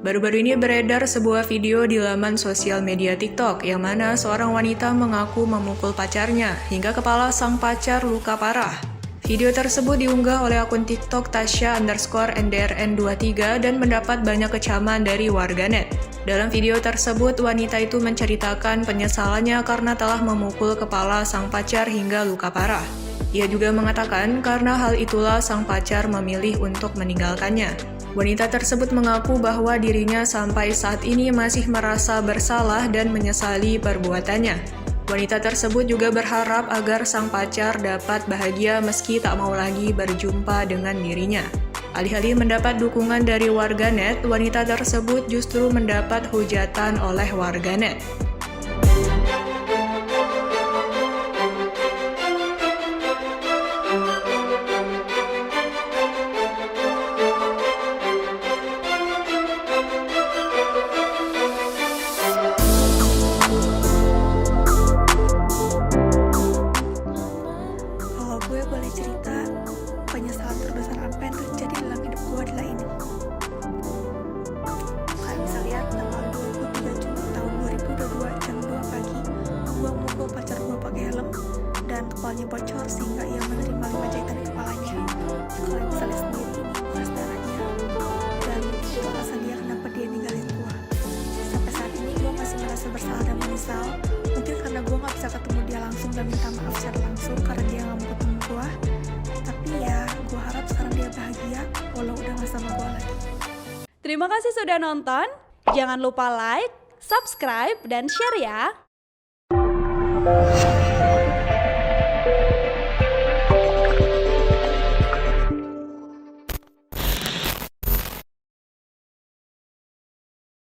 Baru-baru ini beredar sebuah video di laman sosial media TikTok yang mana seorang wanita mengaku memukul pacarnya hingga kepala sang pacar luka parah. Video tersebut diunggah oleh akun TikTok Tasya_NDRN23 dan mendapat banyak kecaman dari warganet. Dalam video tersebut, wanita itu menceritakan penyesalannya karena telah memukul kepala sang pacar hingga luka parah. Ia juga mengatakan karena hal itulah sang pacar memilih untuk meninggalkannya. Wanita tersebut mengaku bahwa dirinya sampai saat ini masih merasa bersalah dan menyesali perbuatannya. Wanita tersebut juga berharap agar sang pacar dapat bahagia meski tak mau lagi berjumpa dengan dirinya. Alih-alih mendapat dukungan dari warganet, wanita tersebut justru mendapat hujatan oleh warganet. Kalau gue boleh cerita, penyesalan terbesar apa yang terjadi dalam hidup gue adalah ini. Kalian bisa lihat tanggal 23 Juni tahun 2022 jam 2 pagi, gue memukul pacar gue pakai helm dan kepalanya bocor sehingga ia menerima 5 jahitan di kepalanya. Kalian bisa lihat sendiri ini bekas darahnya dan itu alasan dia kenapa dia ninggalin gue. Sampai saat ini gue masih merasa bersalah dan menyesal. Mungkin karena gue gak bisa ketemu dia langsung dan minta maaf secara langsung karena dia gak mau ketemu gue. Tapi ya, gue harap sekarang dia bahagia walau udah gak sama gue lagi. Terima kasih sudah nonton. Jangan lupa like, subscribe, dan share ya.